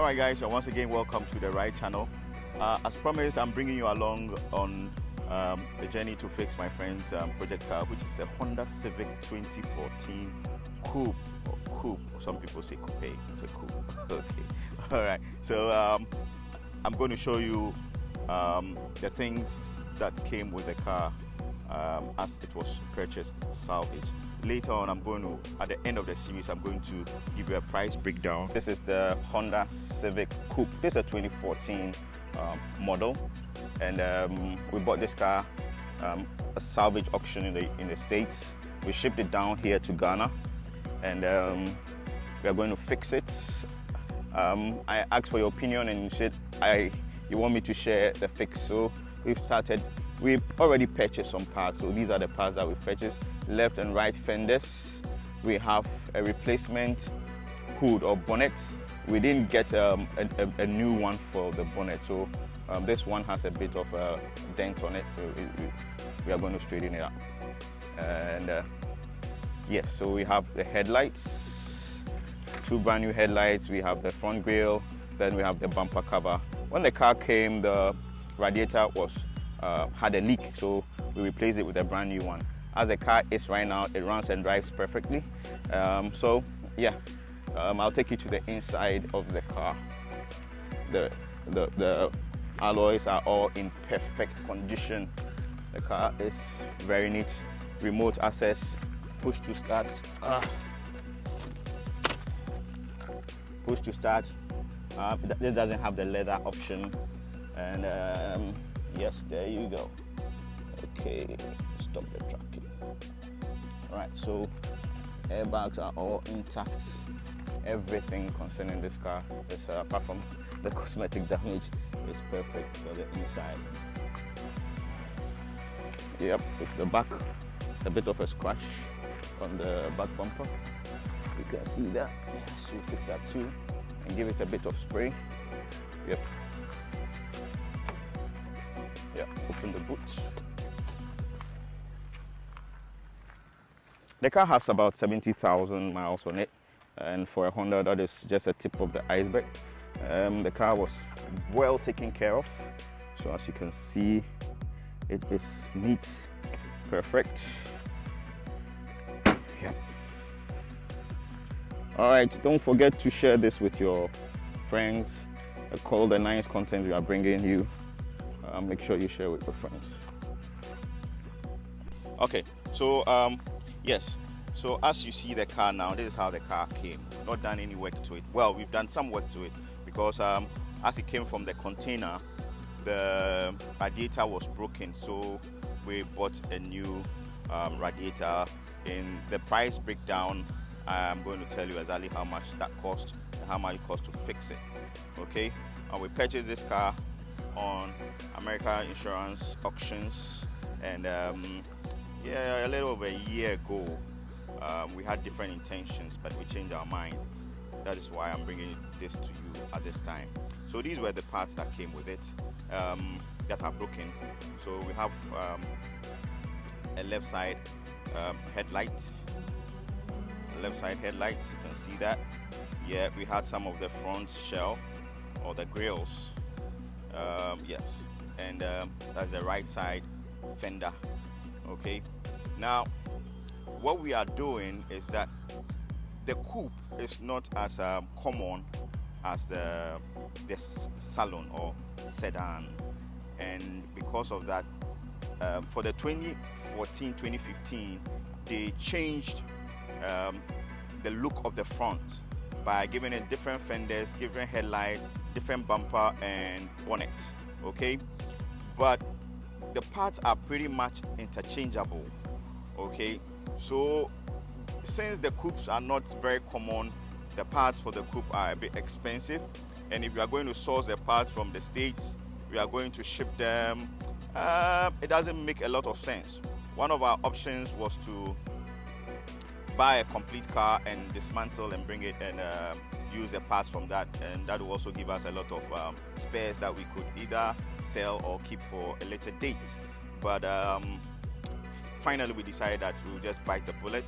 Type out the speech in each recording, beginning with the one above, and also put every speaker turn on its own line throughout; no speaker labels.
Alright guys, so once again welcome to the right channel. As promised, I'm bringing you along on the journey to fix my friend's project car, which is a Honda Civic 2014 Coupe, or Coupe. Some people say Coupe, it's a Coupe. Okay, alright, so I'm going to show you the things that came with the car as it was purchased salvage. Later on, at the end of the series, I'm going to give you a price breakdown. This is the Honda Civic Coupe. This is a 2014 model, and we bought this car a salvage auction in the States. We shipped it down here to Ghana, and we are going to fix it. I asked for your opinion, and you said you want me to share the fix. So we've already purchased some parts. So these are the parts that we've purchased. Left and right fenders. We have a replacement hood or bonnet. We didn't get a new one for the bonnet, so this one has a bit of a dent on it, so we are going to straighten it out. And yes, so we have the headlights, two brand new headlights. We have the front grille, then we have the bumper cover. When the car came, the radiator had a leak, so we replaced it with a brand new one. As the car is right now, it runs and drives perfectly. So yeah, I'll take you to the inside of the car. The alloys are all in perfect condition. The car is very neat. Remote access, push to start. Push to start. This doesn't have the leather option. And yes, there you go. Okay, stop the tracking. All right, so airbags are all intact. Everything concerning this car is, apart from the cosmetic damage, is perfect for the inside. Yep, it's the back, a bit of a scratch on the back bumper. You can see that. Yes, we'll fix that too and give it a bit of spray. Yep. Yeah, open the boot. The car has about 70,000 miles on it, and for a Honda, that is just a tip of the iceberg. The car was well taken care of, so as you can see, it is neat, perfect. Yeah. All right, don't forget to share this with your friends. Call the nice content we are bringing you. Make sure you share with your friends. Okay, so yes, so as you see the car now, this is how the car came. Not done any work to it. Well, we've done some work to it because as it came from the container, the radiator was broken, so we bought a new radiator. In the price breakdown, I'm going to tell you exactly how much that cost and how much it cost to fix it. Okay, and we purchased this car on American Insurance Auctions, and yeah, a little over a year ago. We had different intentions, but we changed our mind. That is why I'm bringing this to you at this time. So these were the parts that came with it that are broken. So we have a left side headlight. Left side headlight, you can see that. Yeah, we had some of the front shell or the grills. Yes, and that's the right side fender. Okay, now what we are doing is that the coupe is not as common as the salon or sedan, and because of that, for the 2014-2015 they changed the look of the front by giving it different fenders, different headlights, different bumper and bonnet. Okay, but the parts are pretty much interchangeable. Okay, so since the coupes are not very common, the parts for the coupe are a bit expensive, and if you are going to source the parts from the States, we are going to ship them. It doesn't make a lot of sense. One of our options was to buy a complete car and dismantle and bring it and use the parts from that, and that will also give us a lot of spares that we could either sell or keep for a later date. But finally we decided that we'll just bite the bullet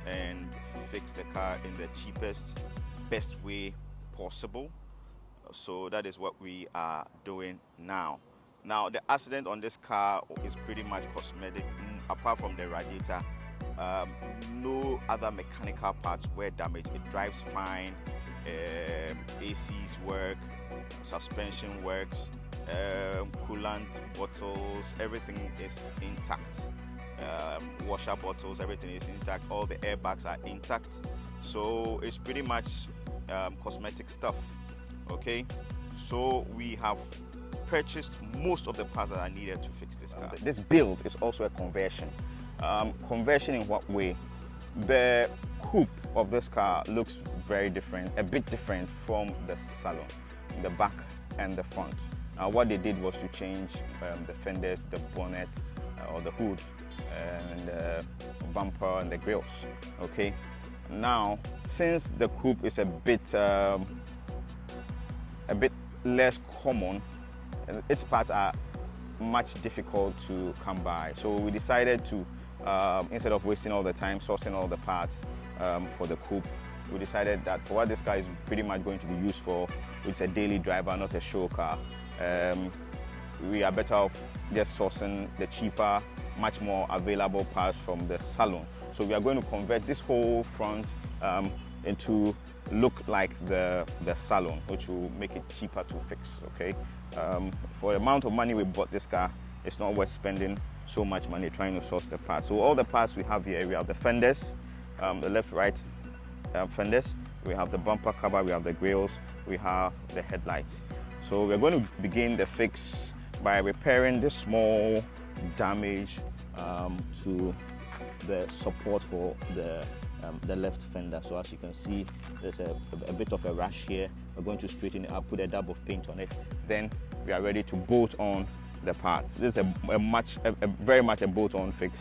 and fix the car in the cheapest, best way possible. So that is what we are doing now. Now the accident on this car is pretty much cosmetic. Apart from the radiator, no other mechanical parts were damaged. It drives fine. ACs work, suspension works, coolant bottles, everything is intact. Washer bottles, everything is intact. All the airbags are intact. So it's pretty much cosmetic stuff. Okay, so we have purchased most of the parts that are needed to fix this car. This build is also a conversion. Conversion in what way? The coupe of this car looks very different, a bit different from the salon, the back and the front. What they did was to change the fenders, the bonnet or the hood, and the bumper and the grills. Okay, now since the coupe is a bit less common, its parts are much difficult to come by. So we decided to, instead of wasting all the time sourcing all the parts for the coupe, we decided that for what this car is pretty much going to be used for, which is a daily driver, not a show car, we are better off just sourcing the cheaper, much more available parts from the salon. So we are going to convert this whole front into look like the salon, which will make it cheaper to fix. Okay, for the amount of money we bought this car, it's not worth spending so much money trying to source the parts. So all the parts we have here, we have the fenders, the left, right fenders, we have the bumper cover, we have the grills, we have the headlights. So we're going to begin the fix by repairing this small damage to the support for the left fender. So as you can see, there's a bit of a rash here. We're going to straighten it up, put a dab of paint on it, then we are ready to bolt on the parts. This is very much a bolt-on fix.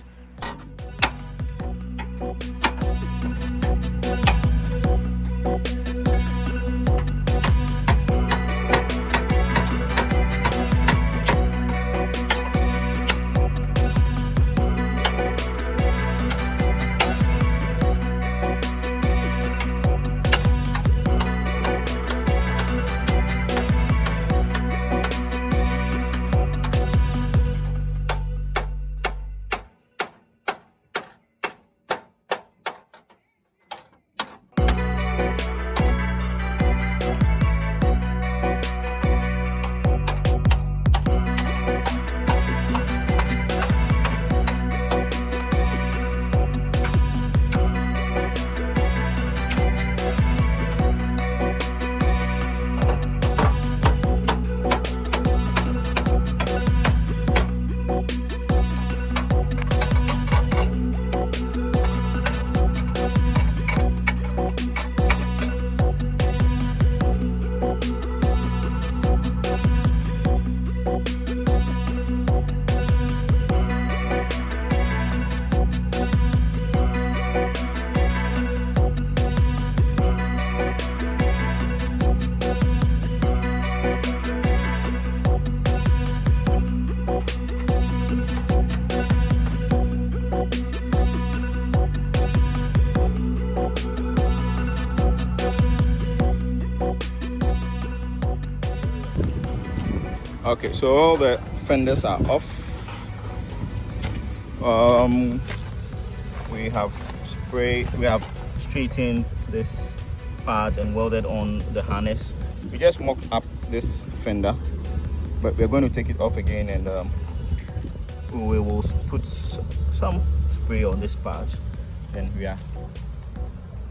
Okay, so all the fenders are off. We have straightened this part and welded on the harness. We just mocked up this fender, but we're going to take it off again, and we will put some spray on this part. Then we are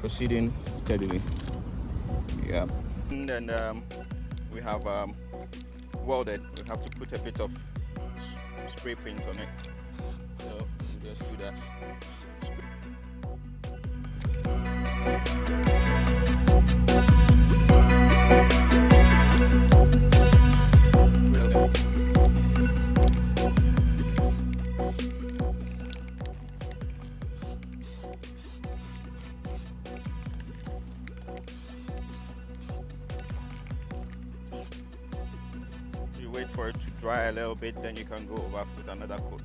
proceeding steadily. Yeah, and then we have welded. We have to put a bit of spray paint on it. So we just do that. You wait for it to dry a little bit, then you can go over with another coat.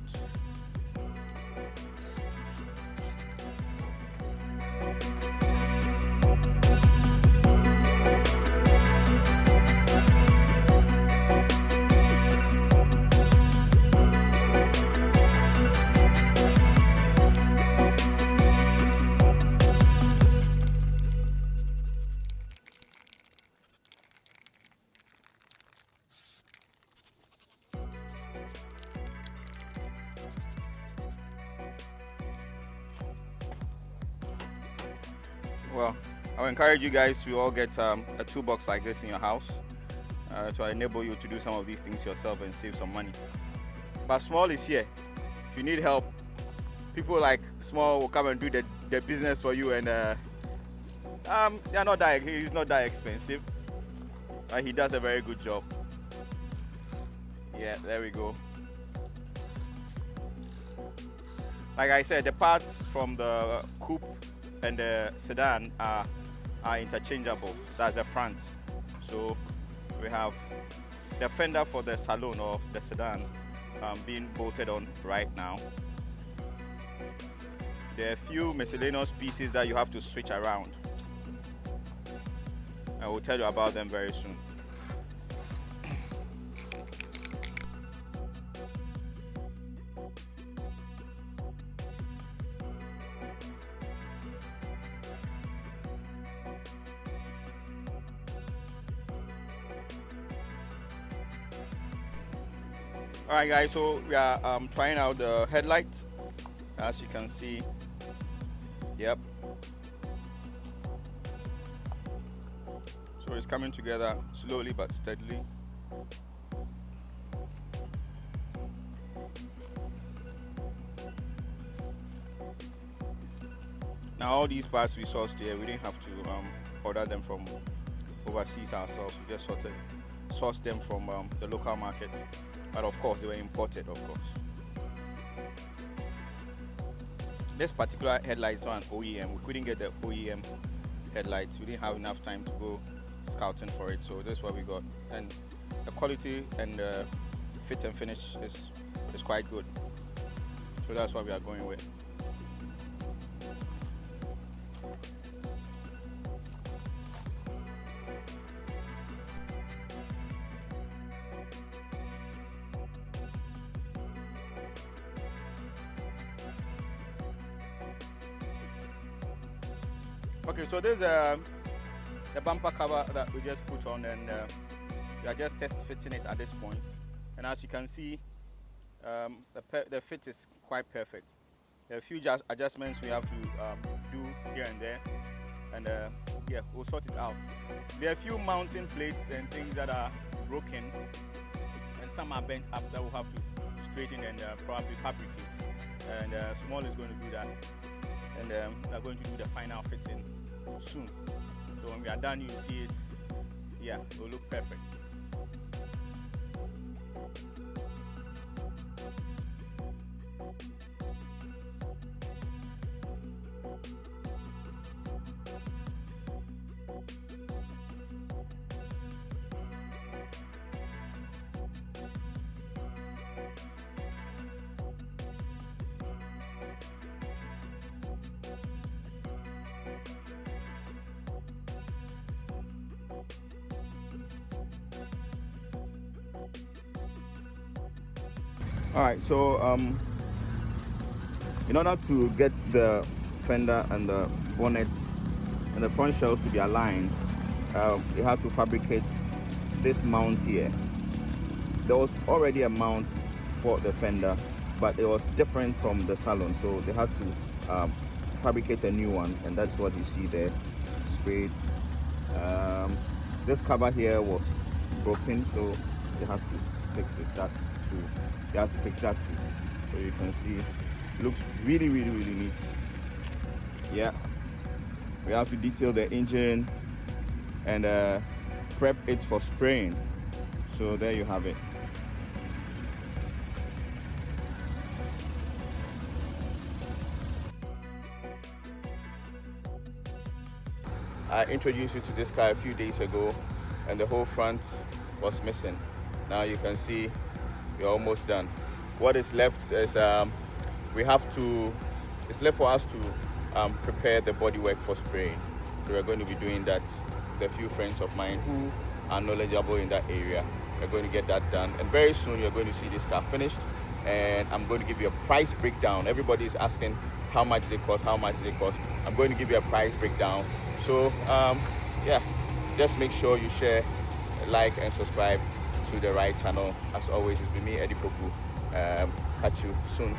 Well, I will encourage you guys to all get a toolbox like this in your house to enable you to do some of these things yourself and save some money. But Small is here. If you need help, people like Small will come and do the business for you, and he's not that expensive. He does a very good job. Yeah, there we go. Like I said, the parts from the Coupe and the sedan are interchangeable. That's the front. So we have the fender for the saloon or the sedan being bolted on right now. There are a few miscellaneous pieces that you have to switch around. I will tell you about them very soon. Alright guys, so we are trying out the headlights. As you can see, yep. So it's coming together slowly but steadily. Now all these parts we sourced here, we didn't have to order them from overseas ourselves. We just sourced them from the local market. But of course, they were imported, of course. This particular headlight is on OEM. We couldn't get the OEM headlights. We didn't have enough time to go scouting for it, so that's what we got. And the quality and the fit and finish is quite good. So that's what we are going with. Okay, so there's the bumper cover that we just put on, and we are just test fitting it at this point. And as you can see, the fit is quite perfect. There are a few adjustments we have to do here and there, and yeah, we'll sort it out. There are a few mounting plates and things that are broken, and some are bent up that we'll have to straighten and probably fabricate. And Small is going to do that, and we are going to do the final fitting soon. So when we are done, you'll see it. Yeah, it will look perfect. Alright, so in order to get the fender and the bonnet and the front shells to be aligned, you have to fabricate this mount here. There was already a mount for the fender, but it was different from the salon, so they had to fabricate a new one, and that's what you see there, sprayed. This cover here was broken, so they had to fix it. That too. They have to fix that too. So you can see it looks really neat. Yeah, we have to detail the engine and prep it for spraying. So there you have it. I introduced you to this car a few days ago, and the whole front was missing. Now you can see we're almost done. What is left is it's left for us to prepare the bodywork for spraying. So we're going to be doing that with a few friends of mine who are knowledgeable in that area. We're going to get that done, and very soon you're going to see this car finished, and I'm going to give you a price breakdown. Everybody is asking how much they cost, how much they cost. I'm going to give you a price breakdown. So yeah, just make sure you share, like, and subscribe to the right channel. As always, it's been me, Eddie Poku. Catch you soon.